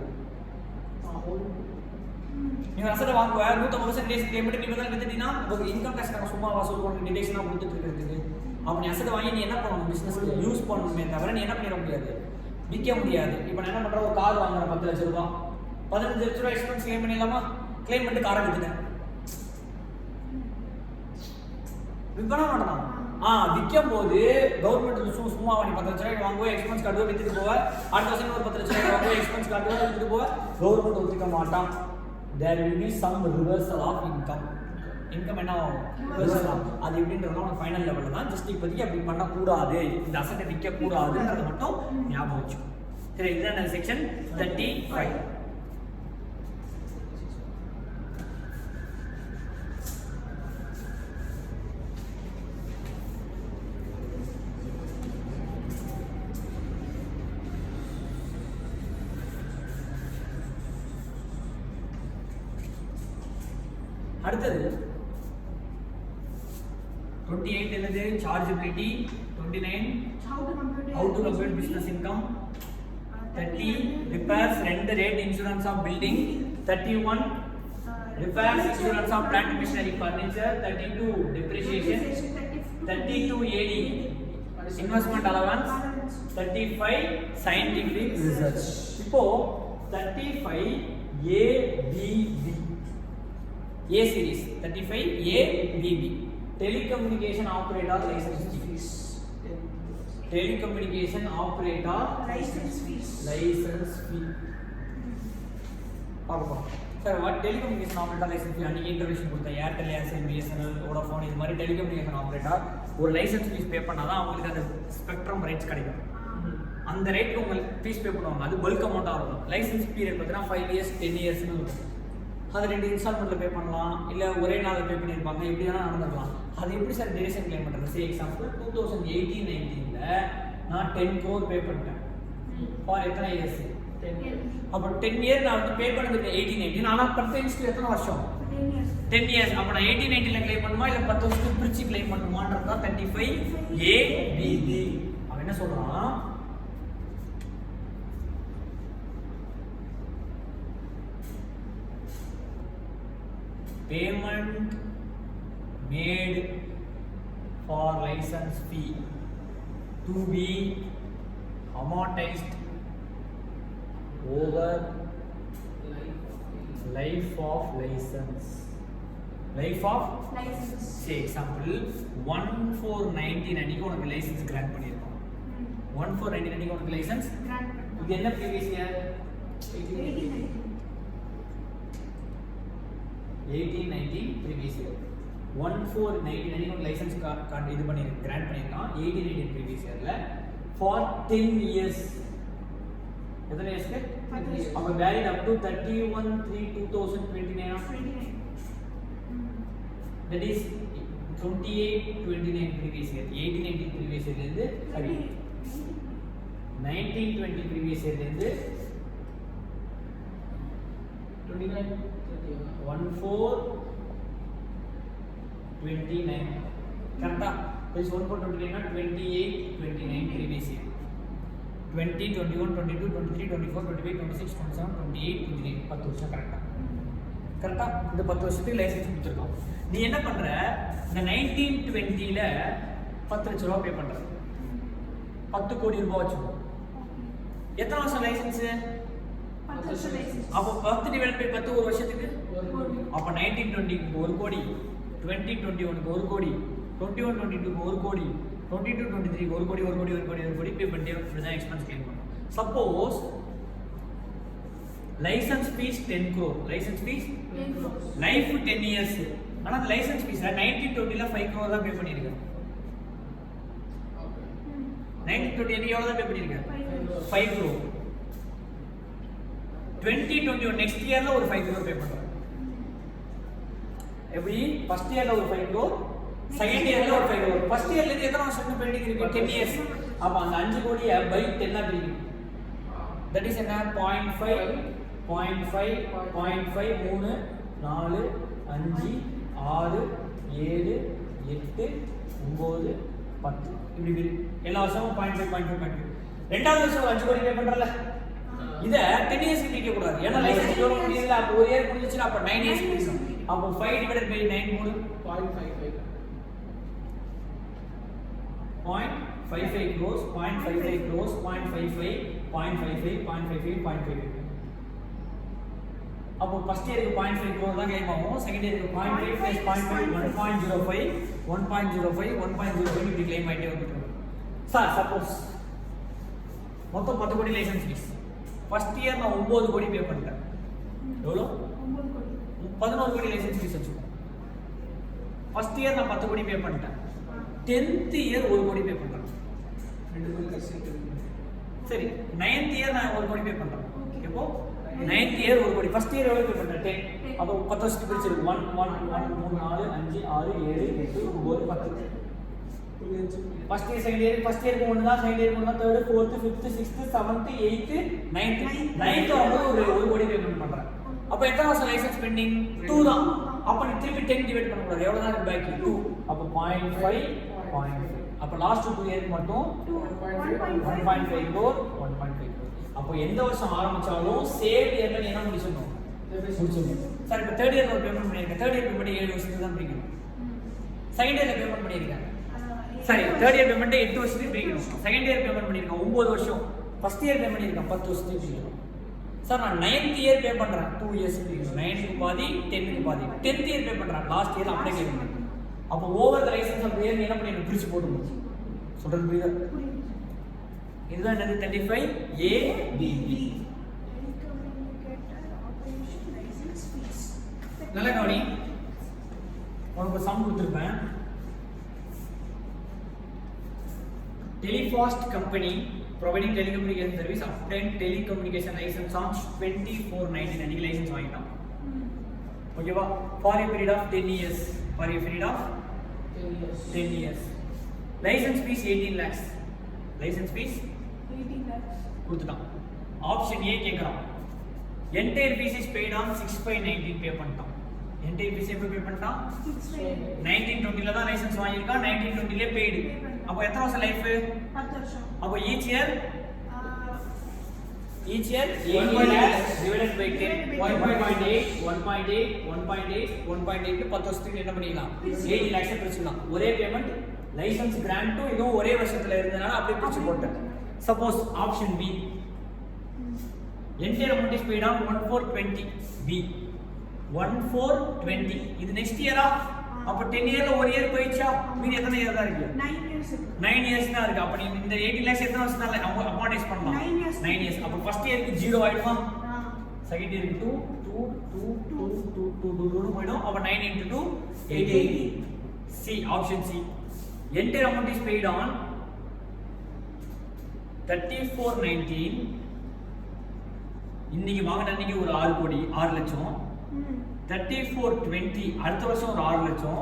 நீங்க அசட்டை வாங்குவ 150% டிடேஷன் கிளைம் மட்டும் நீங்க தான் வித்துட்டீங்கன்னா உங்களுக்கு இன்கம் டேக்ஸ் கணக்கு சும்மா வசூல் பண்ணி டிடேஷனா கொடுத்துட்டு இருக்கிறதுக்கு. அப்ப நீ அசட்டை வாங்கி நீ என்ன பண்ணணும்? பிசினஸ்க்கு யூஸ் பண்ணணுமே தவிர நீ என்ன பண்ணிட முடியாது, விற்க முடியாது. இப்போ நான் என்ன பண்றேன், ஒரு கார் வாங்குறேன் 10 லட்சம் ரூபாய், 15 லட்ச ரூபாய் எக்ஸ்பென்ஸ் கிளைம் பண்ணிடலாமா? கிளைம் பண்ணிட்டு காரை வித்துட்டேன், விற்பனா மாட்டேன். விற்கும் போது கவர்மெண்ட் சும்மா நீ 10 லட்ச ரூபாய் வாங்குவோம், எக்ஸ்பென்ஸ் கார்டு வித்துட்டு போவ, அடுத்த வருஷம் ஒரு 10 லட்ச ரூபாய் வாங்குவோம், எக்ஸ்பென்ஸ் கார்டு வித்துட்டு போவ, கவர்மெண்ட் ஒத்துக்க மாட்டான். There will be some reversal of income. Income என்ன ஆகும்? ரிவர்சல் ஆகும். அது எப்படின்றதுலாம் உனக்கு ஃபைனல் லெவலில் தான். ஜஸ்ட் இப்போதைக்கு அப்படி பண்ணக்கூடாது, இந்த அசட்டை விற்கக்கூடாதுன்றதை மட்டும் ஞாபகம் வச்சுக்கோ. சரி, இதுதான் செக்ஷன் 35. அடுத்தது 28 என்னது? சார்ஜபிலிட்டி. 29 how to compute business income. 30 repairs, rent, rate, insurance of building. 31 repairs, insurance of plant, machinery, furniture. 32 depreciation. 32 AD investment allowance. 35 scientific research. இப்போ 35 ABB A series. 35 ABB telecommunication operator license fees. Telecommunication operator license fees. பாப்போம் sir. What telecommunication operator licence fee? அன்றைக்கி இன்டர்வியூஷன் கொடுத்த ஏர்டெல், ஏர்செல், பிஎஸ்என்எல், வோடாஃபோன் இது மாதிரி டெலிகம்யூனிகேஷன் ஆப்ரேட்டர் ஒரு லைசன்ஸ் ஃபீஸ் பே பண்ணால் தான் அவங்களுக்கு அந்த ஸ்பெக்ட்ரம் ரைட்ஸ் கிடைக்கும். அந்த ரேட்டுக்கு உங்களுக்கு ஃபீஸ் பே பண்ணுவாங்க. அது பல்க் அமௌண்ட்டாக இருக்கும். லைசன்ஸ் பீரியட் பார்த்தீங்கன்னா 5 years 10 yearsனு இருக்கும். அது 2 இன்ஸ்டால்மெண்ட்டில் பே பண்ணலாம், இல்லை ஒரே நாளில் பே பண்ணியிருப்பாங்க, எப்படி வேணால் நடந்துக்கலாம். அது எப்படி சார் டியூரேஷன் கிளைம் பண்ணுறது? சரி, எக்ஸாம்பிள் 2018-19 நான் 10 crore பே பண்ணிட்டேன். ஃபார் எத்தனை இயர்ஸ்? 10. அப்போ 10 years நான் வந்து பே பண்ணது 18-19. ஆனால் 10 years எத்தனை வருஷம்? 10 years. அப்போ நான் 18-19 கிளைம் பண்ணுமா இல்லை 10 வருஷத்துக்கு பிரித்து கிளைம் பண்ணுமான்றது தான் 35 ABB. அவன் என்ன சொல்கிறான், payment made for license fee to be amortized over life of license. Say example 1419 அன்னைக்கு உனக்கு லைசன்ஸ் கிராண்ட் பண்ணிருக்கோம். 1419 அன்னைக்கு உனக்கு லைசன்ஸ் கிராண்ட். இது என்ன ப்ரீவியஸ் இயர்? 18-19 previous year. 1419 அன்னைக்கு லைசன்ஸ் கார்டு இது பண்ணிருக்கு, கிராண்ட் பண்ணிருக்கான். 18-19 previous yearல for 10 years. எத்தனை இயர்ஸ்க்கு? அப்ப valid up to 31/3/2029. that is 28-29 previous year. 18-19 previous year இருந்து சரி 19-20 previous year இருந்து 29 14-29 கரெக்டா? Plus 14-29 28-29 previous year. 20, 21, 22, 23, 24, 25, 26, 27, 28, 29 10 வருஷம் கரெக்டா? கரெக்டா? இந்த 10 வருஷத்துக்கு லைசன்ஸ் கொடுத்துருக்கோம். நீ என்ன பண்ற, இந்த 19-20ல 10 லட்ச ரூபா பே பண்ற, 10 கோடி ரூபாய் வச்சுக்கோ. எத்தனை வருஷம் லைசன்ஸ்? 10 வருஷம் லைசன்ஸ். அப்போ 10 டிவைட் பை 10 ஒரு வருஷத்துக்கு 1 கோடி. அப்போ 19-20க்கு 1 கோடி, 20-21க்கு 1 கோடி, 21-22க்கு 1 கோடி, 22-23க்கு 1 கோடி, 1 கோடி, 1 கோடி, 1 கோடி பே பண்ணிட்டு இப்படிதான் எக்ஸ்பென்ஸ் கிளைம் பண்ணும். Suppose licence fee 10 crore, licence fee life 10 years. ஆனா அந்த லைசன்ஸ் ஃபீஸ்ல 19-20ல 5 crore தான் பே பண்ணிருக்கேன். 19-20 எவ்வளவு தான் பே பண்ணிருக்கேன்? 5 crore. 20-21 நெக்ஸ்ட் இயர்ல ஒரு 5 crore பே பண்றேன். எப்படி? ஃபர்ஸ்ட் இயர்ல ஒரு 5 crore, செகண்ட் இயர்ல ஒரு 5 crore. ஃபர்ஸ்ட் இயர்ல இருந்து எத்தனை வருஷம் பெண்டிங் இருக்கு? 10 years. அப்ப அந்த 5 கோடியை பை 10 ஆ பிரிக்கணும். தட் இஸ் என்ன? 0.5 0.5 0.5 3 4 5 6 7 8 9 10 இப்படி எல்லா வருஷமும் 0.5 ரெண்டாவது வருஷம் 5 கோடி பே பண்றல இத 10 இயர்ஸ் நிக்க கூடாது ஏன்னா லைசென்ஸ் எவ்வளவு முடியல அப்ப ஒரு இயர் முடிஞ்சினா அப்ப 9 இயர்ஸ் முடியும் அப்ப 5 divided by 9 மூணு
0.55
0.55 crores 0.55 crores 0.55 0.55 அப்போ ஃபர்ஸ்ட் இயருக்கு 0.5 crore தான் கிளைம் ஆகும் செகண்ட் இயருக்கு 0.5 plus 0.5 1.05 இப்படி கிளைம் ஆயிட்டே வந்துட்டு சார் சப்போஸ் மொத்தம் 10 கோடி லைசென்ஸ் ஃபீஸ் ஃபர்ஸ்ட் இயர் நான் 9 கோடி பே பண்ணிட்டேன் எவ்வளோ 11 கோடி லைசென்ஸ் ஃபீஸ் வச்சுக்கோங்க ஃபர்ஸ்ட் இயர் நான் 10 கோடி பே பண்ணிட்டேன் 10th இயர் 1 கோடி பே பண்றேன்
2 கோடி கஷ்டம்
சரி 9th இயர் நான் 1 கோடி பே பண்றேன் இப்போ 9th இயர் 1 கோடி ஃபர்ஸ்ட் இயர் எவ்வளவு பே பண்றேன் 10 அப்போ 10 வருஷத்துக்கு பிரிச்சிருக்கு 1 1 1 3 4 5 6 7 8 9 10 first year second year first இயருக்கு ஒன்று தான் செகண்ட் இயருக்கு ஒன்று தான் third fourth fifth sixth seventh eighth ninth வரும்போது ஒரு கோடி பேமெண்ட் பண்றேன் அப்போ எத்தனை வருஷம் லைசென்ஸ் பெண்டிங் 2 தான் அப்போ நீ திருப்பி 10 டிவைட் பண்ண கூடாது எவ்வளவு தான் பாக்கி 2 அப்போ 0.5 அப்போ லாஸ்ட் 2 இயருக்கு மட்டும் 1.5 crore 1.5 crore அப்போ எந்த வருஷம் ஆரம்பிச்சாலும் சேவ் இயர்ல நீ என்ன முடிச்சிடணும் சார் இப்போ தேர்ட் இயர்ல ஒரு பேமெண்ட் பண்ணிருக்கேன் தேர்ட் இயர் பேமெண்ட் 7 வருஷத்துக்கு தான் பிரிக்கணும் செகண்ட் இயர்ல பேமெண்ட் பண்ணிருக்கேன் சரி தேர்ட் இயர் பேமெண்ட் 8 வருஷத்துக்கு பிரிக்கணும் செகண்ட் இயர் பேமெண்ட் பண்ணிருக்கேன் 9 வருஷம் ஃபர்ஸ்ட் இயர் பே பண்ணிருக்கேன் 10 வருஷத்துக்கு பிரிக்கணும் சார் நான் 9th இயர் பே பண்றேன் 2 இயர்ஸ் பிரிக்கணும் 9க்கு பாதி 10க்கு பாதி 10th இயர் பே பண்றேன் லாஸ்ட் இயர் அப்படியே கேட்க முடியும் அப்போ over the licence of year என்ன பண்ணி பிரிச்சு போடுங்க சொல்றது புரியுதா இதுதான் என்னது 35 A B B நல்ல கவனி உனக்கு சம் கொடுத்துருப்பேன் Telefast company providing telecommunication service obtained telecommunication license on 24/19 அன்னைக்கு லைசென்ஸ் வாங்கிட்டான் ஓகேவா for a period of 10 years for a period of 10 years license fees 18 lakhs license fees
18 lakhs
கொடுத்துட்டான் ஆப்ஷன் A கேக்குறான் entire fees is paid on 6/19 பே பண்ணிட்டான் entire fees எப்ப பே பண்ணிட்டான் 1920 ல தான் லைசென்ஸ் வாங்கியிருக்கான் 1920 ல பெய்டு அப்போ எத்தனை வருஷம் லைஃப்
10 வருஷம்
அப்போ each year 18 lakhs divided by 10 1.8 10 வருஷத்துக்கு என்ன பண்ணிக்கலாம் 80 lakhs பிரிச்சுக்கலாம் ஒரே பேமெண்ட் லைசென்ஸ் கிராண்டும் இதுவும் ஒரே வருஷத்துல இருந்தனால அப்படியே பிரிச்சு போட்டேன் suppose option B entire amount is paid on 1420 B 1420 இது நெக்ஸ்ட் இயரா அப்ப 10 இயர்ல ஒரு இயர் போயிச்சா மீதி எத்தனை இயர் தான் இருக்கு
9 years
9 இயர்ஸ் தான் இருக்கு அப்ப நீ இந்த 80 lakhs எத்தனை வருஷம் தான் நம்ம அமார்டைஸ் பண்ணலாம் 9 இயர்ஸ் அப்ப ஃபர்ஸ்ட் இயருக்கு 0 ஆயிடுமா செகண்ட் இயருக்கு 2 போய்டும் அப்ப 9 into 2 80 C option C entire amount is paid on 34/19 இன்னைக்கு வாங்கின அன்னைக்கு ஒரு 6 கோடி 6 லட்சம் 34/20 அடுத்த வருஷம் ஒரு 6 லட்சம்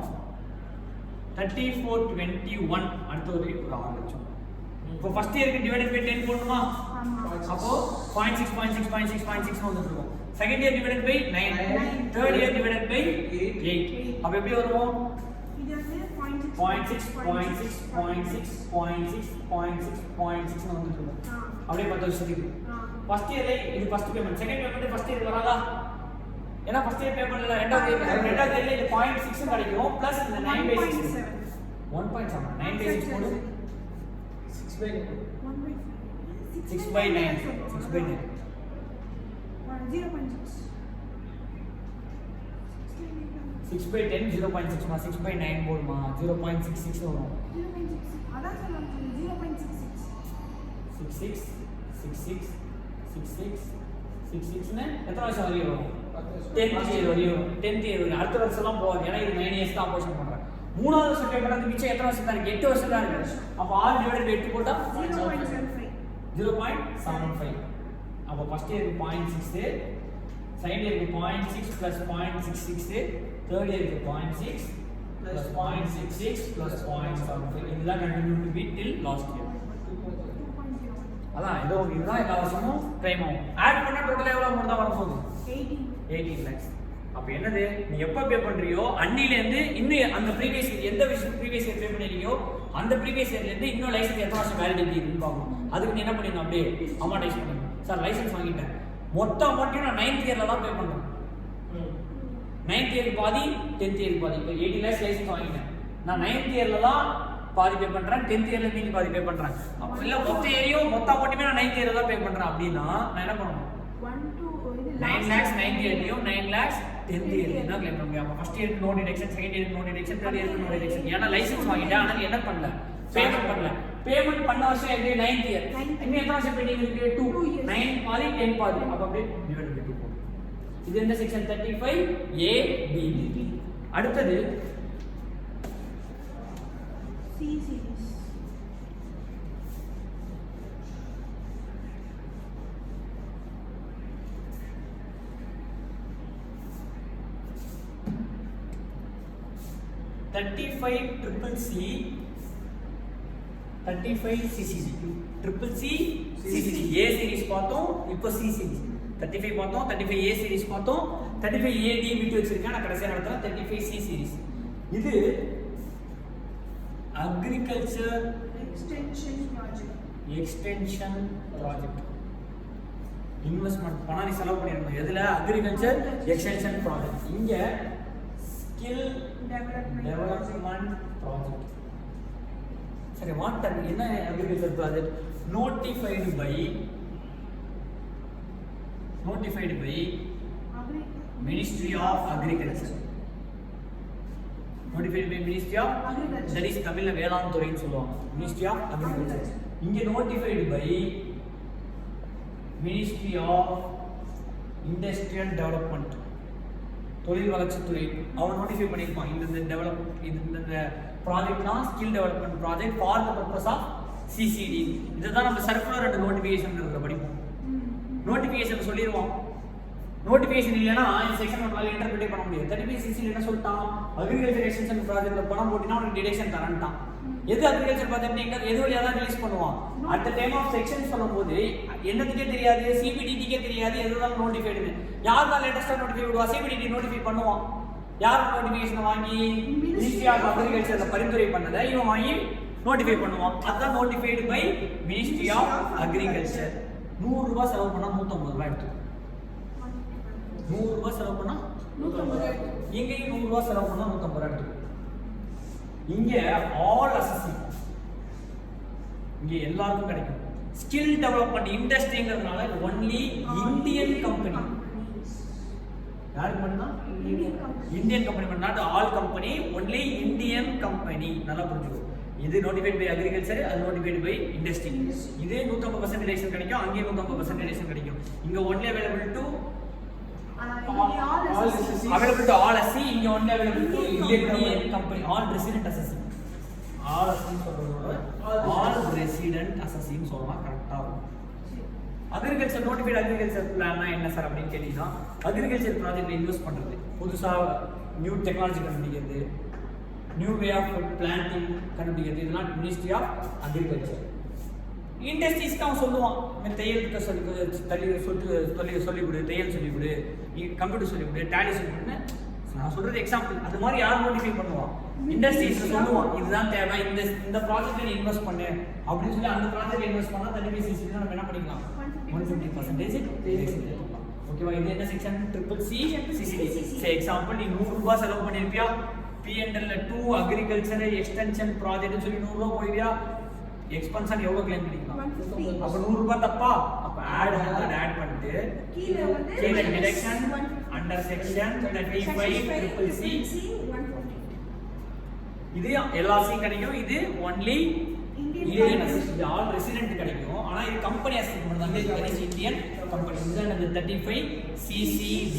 34/21 அடுத்த ஒரு 6 லட்சம் இப்போ ஃபர்ஸ்ட் இயருக்கு டிவைடட் பை 10 போடணுமா அப்போ 0.6 வந்துரும் second year divided by 9 third year divided by 8 அப்ப எப்படி வரும்
இது வந்து
0.6 வந்துரும் அப்படியே 10 வருஷத்துக்கு ஃபர்ஸ்ட் இயர்ல இது first payment second payment first year வராதா ஏன்னா ஃபர்ஸ்ட் இயர் பேமெண்ட்ல ரெண்டாவது இயர்ல இது 0.6 கிடைக்கும் பிளஸ் இந்த 9/6 1.7 9/6 போடு 6/9 6/10 0.6 மா 6/9 போடுமா 0.66 வரும் 66 னு எத்தனை வருஷம் வரையும் வரும் 10th இயர் வரையும் 10th இயர் வரையும் அடுத்த வருஷம்லாம் போகாது ஏன்னா இது 9 இயர்ஸ் தான் ஆப்போசிட் பண்றேன் மூணாவது வருஷம் பே பண்றது மிச்சம் எத்தனை வருஷம் தான் இருக்கு 8 வருஷம் தான் இருக்கு அப்ப 6 டிவைடட் பை 8 போட்டா 0.75 அப்ப ஃபர்ஸ்ட் இயருக்கு 0.6 செகண்ட் இயருக்கு 0.6 plus 0.66 தேர்ட் இயருக்கு 0.6 plus 0.66 plus 0.75 இதுதான் continue to be till last year அதான் இதோ இதுதான் எல்லா வருஷமும் டைம் ஆகும் ஆட் பண்ணா டோட்டல் எவ்வளவு அமௌண்ட் தான் வர போகுது 18 lakhs அப்ப என்னது நீ எப்ப பே பண்றியோ அன்னில இருந்து இன்னும் அந்த ப்ரீவியஸ் எந்த விஷயம் ப்ரீவியஸ் இயர் பே பண்ணிருக்கியோ அந்த ப்ரீவியஸ் இயர்ல இருந்து இன்னும் லைசன்ஸ் எத்தனை வருஷம் வேலிடிட்டி இருக்குன்னு பார்க்கணும். அதுக்கு நீ என்ன பண்ணிடணும் அப்படியே அமௌண்டைஸ் பண்ணணும். சார் லைசன்ஸ் வாங்கிட்டேன் மொத்த அமௌண்ட்டையும் நான் 9th இயர்ல தான் பே பண்றேன். 9th இயருக்கு பாதி 10th இயருக்கு பாதி. இப்போ 80 lakhs லைசன்ஸ் வாங்கிட்டேன் நான் 9th இயர்ல தான் பாதி பே பண்றேன் 10th இயர்ல நீங்க பாதி பே பண்றேன். அப்ப இல்ல மொத்த ஏரியும் மொத்த அமௌண்ட்டுமே நான் 9th இயர்ல தான் பே பண்றேன் அப்படின்னா நான் என்ன பண்ணணும் 9 lakhs 9th இயர்லயும் 9 lakhs 10th இயர்லயும் தான் கிளைம் பண்ண முடியும். அப்ப ஃபர்ஸ்ட் இயருக்கு நோ டிடக்ஷன், செகண்ட் இயருக்கு நோ டிடக்ஷன், தேர்ட் இயருக்கு நோ டிடக்ஷன். ஏன்னா லைசன்ஸ் வாங்கிட்டேன் ஆனா என்ன பண்ணல பேமெண்ட் பண்ணல. பேமெண்ட் பண்ண வருஷம் எது 9th இயர். இன்னும் எத்தனை வருஷம் பெண்டிங் இருக்கு 2 9 பாதி 10 பாதி. அப்ப அப்படியே டிவைட் பண்ணி போகும். இது இந்த செக்ஷன் 35 A B. அடுத்தது
C series.
triple C, 35 CCG, triple C, CCG, A series பார்த்தோம், இப்போ C series. 35 பார்த்தோம், 35 A series பார்த்தோம், 35 AD விட்டு வச்சிருக்கேன் நான் கடைசியா நடத்துறேன் 35 C series. இது அக்ரிகல்ச்சர் எக்ஸ்டென்ஷன் ப்ராஜெக்ட். இன்வெஸ்ட்மெண்ட் பணம் நீ செலவு பண்ணிடணும். எதுல அக்ரிகல்ச்சர் எக்ஸ்டென்ஷன் ப்ராஜெக்ட். இங்க ஸ்கில் டெவலப்மெண்ட் ப்ராஜெக்ட். சரி வாட் என்ன agriculture project? Notified by ministry of agriculture. Notified by ministry of that is தமிழ்ல வேளாண் துறைன்னு சொல்லுவாங்க. Ministry of agriculture. இங்க notified by ministry of industrial development, தொழில் வளர்ச்சித்துறை. அவன் நோட்டிஃபை பண்ணியிருப்பான் இந்த டெவலப் இந்த ப்ராஜெக்ட்னா skill development project for the purpose of CCD. இதுதான் நம்ம சர்க்குலர் அண்ட் நோட்டிஃபிகேஷன் படிப்போம். நோட்டிஃபிகேஷன் சொல்லிடுவோம். நோட்டிஃபிகேஷன் இல்லைன்னா இந்த செக்ஷன் நம்மளால இன்டர்பிரேட் பண்ண முடியாது. 35CC என்ன சொல்லிட்டான்? அக்ரிகல்ச்சர் எக்ஸ்டென்ஷன் ப்ராஜெக்ட்ல பணம் போட்டினா உனக்கு டிடக்ஷன் தரேன்ட்டான். எது அக்ரிகல்ச்சர் ப்ராஜெக்ட் எது வழியா தான் ரிலீஸ் பண்ணுவான். At the time of section சொல்லும்போது என்னத்துக்கே தெரியாது, CBDTக்கே தெரியாது எதுதான் நோட்டிஃபைடுன்னு. யார் தான் லேட்டஸ்டா நோட்டிஃபை விடுவா? CBDT நோட்டிஃபை பண்ணுவான். யார் நோட்டிஃபிகேஷன் வாங்கி மினிஸ்ட்ரி ஆஃப் அக்ரிகல்ச்சர்ல பரிந்துரை பண்ணதை இவன் வாங்கி நோட்டிஃபை பண்ணுவான். அதுதான் notified by ministry of agriculture. 100 ரூபாய் செலவு பண்ணா 150 ரூபாய் எடுத்துக்கும். 100 ரூபாய் செலவு பண்ணா 150 ரூபாய். இங்கேயும் 100 ரூபாய் செலவு பண்ணா 150 ரூபாய் எடுத்துக்கும். இங்க ஆல் அசஸிங் இங்க எல்லாருக்கும் கிடைக்கும். ஸ்கில் டெவலப்மெண்ட் இண்டஸ்ட்ரிங்கிறதுனால ஒன்லி இந்தியன் கம்பெனி. யாருக்கு மட்டும்னா இந்தியன் கம்பெனி மட்டும், not all company, only Indian company. நல்லா புரிஞ்சுக்கோ. இது நோட்டிஃபைட் பை அக்ரிகல்ச்சர், அது நோட்டிஃபைட் பை இண்டஸ்ட்ரி. இதே 150% ரிலேஷன் கிடைக்கும், அங்கேயும் 150% ரிலேஷன் கிடைக்கும். இங்க only available to available to all SC, இங்க only available to Indian company, all resident assessing. all assessing சொல்றதோட all resident assessing சொல்லலாம் கரெக்ட்டா இருக்கும். அக்ரிகல்ச்சர் நோட்டிஃபைட் அக்ரிகல்ச்சர் பிளான்னா என்ன சார் அப்படின்னு கேட்டீங்கன்னா, அக்ரிகல்ச்சர் ப்ராஜெக்ட்ல இன்வெஸ்ட் பண்றது, புதுசா நியூ டெக்னாலஜி கண்டுபிடிக்கிறது, நியூ வே ஆஃப் பிளான்டிங் கண்டுபிடிக்கிறது, இதெல்லாம் மினிஸ்ட்ரி ஆஃப் அக்ரிகல்ச்சர். இண்டஸ்ட்ரீஸ்க்கு அவன் சொல்லுவான், தையல் சொல்லிக் கொடு, தையல் சொல்லிக் கொடு, கம்ப்யூட்டர் சொல்லிக் கொடு, டேலி சொல்லிக் கொடுன்னு நான் சொல்றது எக்ஸாம்பிள். அது மாதிரி யார் நோட்டிஃபை பண்ணுவான்? இண்டஸ்ட்ரீஸ் சொல்லுவான், இதுதான் தேவை, இந்த ப்ராஜெக்ட்ல நீ இன்வெஸ்ட் பண்ணு அப்படின்னு சொல்லி அந்த ப்ராஜெக்ட்ல இன்வெஸ்ட் பண்ணா 35CC நம்ம என்ன பண்ணிக்கலாம் 150%. ஓகேவா? இது என்ன செக்ஷன்? CCC. சே எக்ஸாம்பிள், நீ 100 ரூபாய் செலவு பண்ணிருப்பியா, P&L 2 அக்ரிகல்ச்சர் எக்ஸ்டென்ஷன் ப்ராஜெக்ட்னு சொல்லி 100 ரூபாய் போயிருப்பியா, எக்ஸ்பென்ஷன் எவ்வளவு கிளைம் பண்ணிக்கலாம்? அப்ப 100 ரூபாய் தப்பா? அப்ப ஆட் 100 ஆட் பண்ணிட்டு கீழ டிடக்ஷன் அண்டர் செக்ஷன் 35CCC. இது LRC கிடைக்கும், இது only Indian assistant all resident கிடைக்கும். ஆனா இது கம்பெனி அசிஸ்டன்ட் மட்டும் தான், இது இந்தியன் கம்பெனி. இதுதான் அந்த 35CCD.